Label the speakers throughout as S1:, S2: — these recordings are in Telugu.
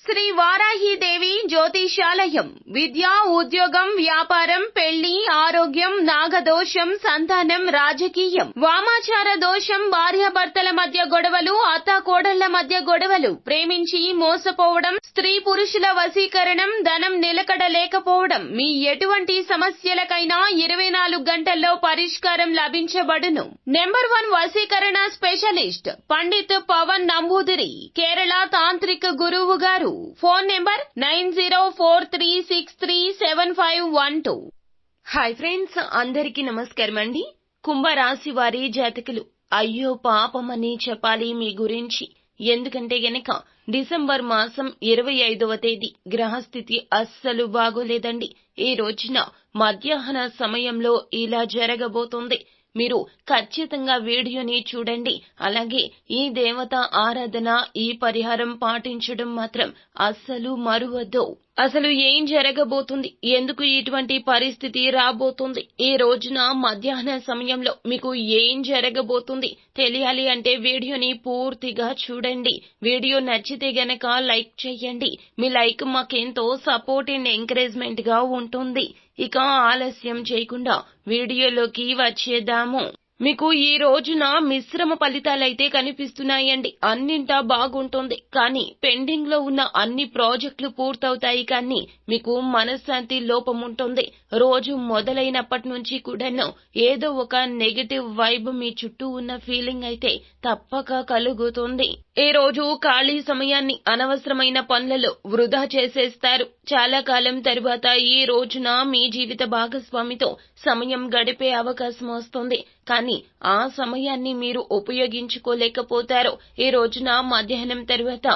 S1: శ్రీ వారాహీదేవి జ్యోతిషాలయం. విద్య, ఉద్యోగం, వ్యాపారం, పెళ్లి, ఆరోగ్యం, నాగదోషం, సంతానం, రాజకీయం, వామాచార దోషం, భార్యాభర్తల మధ్య గొడవలు, అత్తాకోడళ్ల మధ్య గొడవలు, ప్రేమించి మోసపోవడం, స్త్రీ పురుషుల వశీకరణం, ధనం నిలకడ లేకపోవడం, మీ ఎటువంటి సమస్యలకైనా 24 గంటల్లో పరిష్కారం లభించబడును. నెంబర్ 1 వశీకరణ స్పెషలిస్ట్ పండిత్ పవన్ నంబూదిరి, కేరళ తాంత్రిక గురువు గారు. Phone number 9043637512. హాయ్ ఫ్రెండ్స్, అందరికీ నమస్కారం అండి. కుంభరాశి వారి జాతకులు అయ్యో పాపమని చెప్పాలి మీ గురించి. ఎందుకంటే గనక డిసెంబర్ మాసం 25వ తేదీ గ్రహస్థితి అస్సలు బాగోలేదండి. ఈ రోజున మధ్యాహ్న సమయంలో ఇలా జరగబోతోంది. మీరు ఖచ్చితంగా వీడియోని చూడండి. అలాగే ఈ దేవత ఆరాధన, ఈ పరిహారం పాటించడం మాత్రం అస్సలు మరువద్దు. అసలు ఏం జరగబోతుంది, ఎందుకు ఇటువంటి పరిస్థితి రాబోతుంది, ఈ రోజున మధ్యాహ్న సమయంలో మీకు ఏం జరగబోతుంది తెలియాలి అంటే వీడియోని పూర్తిగా చూడండి. వీడియో నచ్చితే గనక లైక్ చేయండి. మీ లైక్ మాకెంతో సపోర్ట్ అండ్ ఎంకరేజ్మెంట్ గా ఉంటుంది. ఇక ఆలస్యం చేయకుండా వీడియోలోకి వచ్చేద్దాము. మీకు ఈ రోజున మిశ్రమ ఫలితాలైతే కనిపిస్తున్నాయండి. అన్నింటా బాగుంటుంది, కానీ పెండింగ్ లో ఉన్న అన్ని ప్రాజెక్టులు పూర్తవుతాయి, కానీ మీకు మనశ్శాంతి లోపం ఉంటుంది. రోజు మొదలైనప్పటి నుంచి కూడాను ఏదో ఒక నెగటివ్ వైబ్ మీ చుట్టూ ఉన్న ఫీలింగ్ అయితే తప్పక కలుగుతుంది. ఈ రోజు ఖాళీ సమయాన్ని అనవసరమైన పనులలో వృధా చేసేస్తారు. చాలా కాలం తరువాత ఈ రోజున మీ జీవిత భాగస్వామితో సమయం గడిపే అవకాశం వస్తుంది, కానీ ఆ సమయాన్ని మీరు ఉపయోగించుకోలేకపోతారు. ఈ రోజున మధ్యాహ్నం తరువాత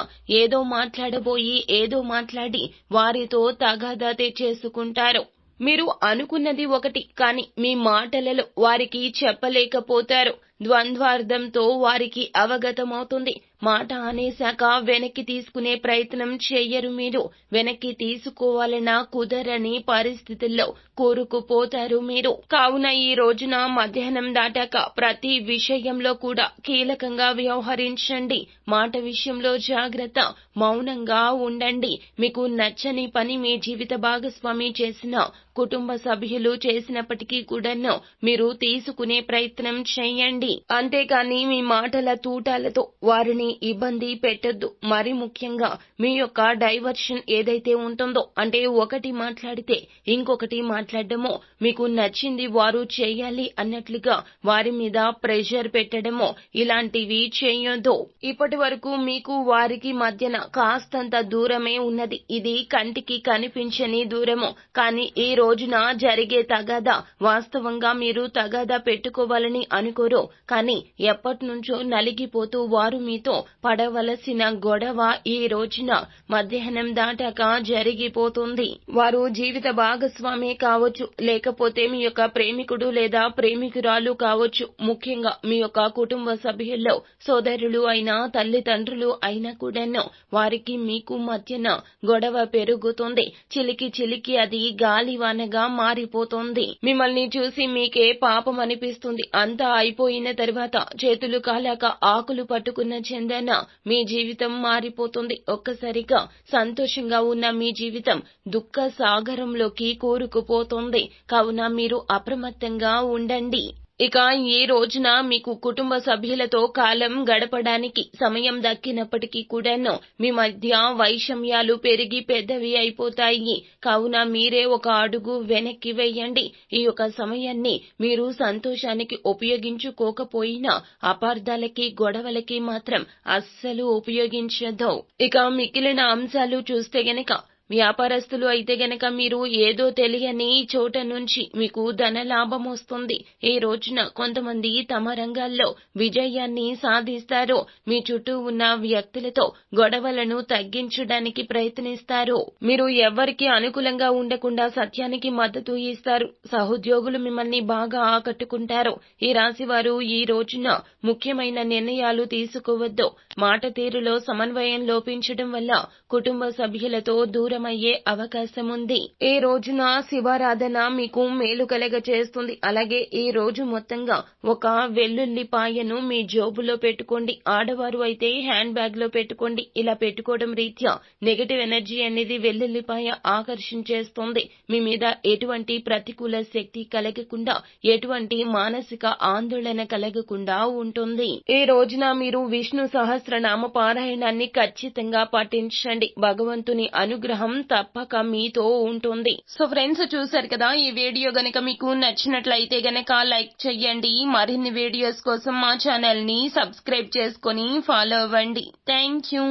S1: ఏదో మాట్లాడబోయి ఏదో మాట్లాడి వారితో తగాదా తెచ్చేసుకుంటారు. మీరు అనుకున్నది ఒకటి, కానీ మీ మాటలలో వారికి చెప్పలేకపోతారు. ద్వంద్వార్థంతో వారికి అవగతమవుతుంది. మాట అనేశాక వెనక్కి తీసుకునే ప్రయత్నం చెయ్యరు. మీరు వెనక్కి తీసుకోవాలన్నా కుదరని పరిస్థితుల్లో కూరుకుపోతారు మీరు. కావున ఈ రోజున మధ్యాహ్నం దాటాక ప్రతి విషయంలో కూడా కీలకంగా వ్యవహరించండి. మాట విషయంలో జాగ్రత్త, మౌనంగా ఉండండి. మీకు నచ్చని పని మీ జీవిత భాగస్వామి చేసిన, కుటుంబ సభ్యులు చేసినప్పటికీ కూడాను మీరు తీసుకునే ప్రయత్నం చేయండి. అంతేకాని మీ మాటల తూటాలతో వారిని ఇబ్బంది పెట్టొద్దు. మరి ముఖ్యంగా మీ యొక్క డైవర్షన్ ఏదైతే ఉంటుందో, అంటే ఒకటి మాట్లాడితే ఇంకొకటి మాట్లాడడమో, మీకు నచ్చింది వారు చేయాలి అన్నట్లుగా వారి మీద ప్రెషర్ పెట్టడమో, ఇలాంటివి చేయొద్దు. ఇప్పటి వరకు మీకు వారికి మధ్యన కాస్తంత దూరమే ఉన్నది. ఇది కంటికి కనిపించని దూరము, కానీ ఈ రోజున జరిగే తగాదా వాస్తవంగా మీరు తగాదా పెట్టుకోవాలని అనుకోరు, కానీ ఎప్పటి నుంచో నలిగిపోతూ వారు మీతో పడవలసిన గొడవ ఈ రోజున మధ్యాహ్నం దాటాక జరిగిపోతుంది. వారు జీవిత భాగస్వామి కావచ్చు, లేకపోతే మీ యొక్క ప్రేమికుడు లేదా ప్రేమికురాలు కావచ్చు. ముఖ్యంగా మీ యొక్క కుటుంబ సభ్యుల్లో సోదరులు అయినా తల్లిదండ్రులు అయినా కూడాను వారికి మీకు మధ్యన గొడవ పెరుగుతుంది. చిలికి చిలికి అది గాలివానగా మారిపోతుంది. మిమ్మల్ని చూసి మీకే పాపం అనిపిస్తుంది. అంతా అయిపోయిన తర్వాత చేతులు కాలాక ఆకులు పట్టుకున్న చందన మీ జీవితం మారిపోతుంది. ఒక్కసారిగా సంతోషంగా ఉన్న మీ జీవితం దుఃఖ సాగరంలోకి కూరుకుపోతుంది. కావున మీరు అప్రమత్తంగా ఉండండి. ఇక ఈ రోజున మీకు కుటుంబ సభ్యులతో కాలం గడపడానికి సమయం దక్కినప్పటికీ కూడాను మీ మధ్య వైషమ్యాలు పెరిగి పెద్దవి అయిపోతాయి. కావున మీరే ఒక అడుగు వెనక్కి వేయండి. ఈ యొక్క సమయాన్ని మీరు సంతోషానికి ఉపయోగించుకోకపోయినా అపార్థాలకి, గొడవలకి మాత్రం అస్సలు ఉపయోగించద్దు. ఇక మిగిలిన అంశాలు చూస్తే గనక వ్యాపారస్తులు అయితే గనక మీరు ఏదో తెలియని చోట నుంచి మీకు ధన లాభం వస్తుంది. ఈ రోజున కొంతమంది తమ రంగాల్లో విజయాన్ని సాధిస్తారు. మీ చుట్టూ ఉన్న వ్యక్తులతో గొడవలను తగ్గించడానికి ప్రయత్నిస్తారు. మీరు ఎవరికి అనుకూలంగా ఉండకుండా సత్యానికి మద్దతు ఇస్తారు. సహోద్యోగులు మిమ్మల్ని బాగా ఆకట్టుకుంటారు. ఈ రాశి వారు ఈ రోజున ముఖ్యమైన నిర్ణయాలు తీసుకోవద్దు. మాట తీరులో సమన్వయం లోపించడం వల్ల కుటుంబ సభ్యులతో దూరం దూరమయ్యే అవకాశం ఉంది. ఈ రోజున శివారాధన మీకు మేలు కలగ చేస్తుంది. అలాగే ఈ రోజు మొత్తంగా ఒక వెల్లుల్లిపాయను మీ జోబులో పెట్టుకోండి. ఆడవారు అయితే హ్యాండ్ బ్యాగ్ లో పెట్టుకోండి. ఇలా పెట్టుకోవడం రీత్యా నెగటివ్ ఎనర్జీ అనేది వెల్లుల్లిపాయ ఆకర్షించేస్తుంది. మీ మీద ఎటువంటి ప్రతికూల శక్తి కలగకుండా, ఎటువంటి మానసిక ఆందోళన కలగకుండా ఉంటుంది. ఈ రోజున మీరు విష్ణు సహస్రనామ పారాయణాన్ని ఖచ్చితంగా పఠించండి. భగవంతుని అనుగ్రహం తప్పక మీతో ఉంటుంది. సో ఫ్రెండ్స్, చూశారు కదా, ఈ వీడియో గనక మీకు నచ్చినట్లయితే గనక లైక్ చెయ్యండి. మరిన్ని వీడియోస్ కోసం మా ఛానల్ ని సబ్స్క్రైబ్ చేసుకొని ఫాలో అవ్వండి. Thank you.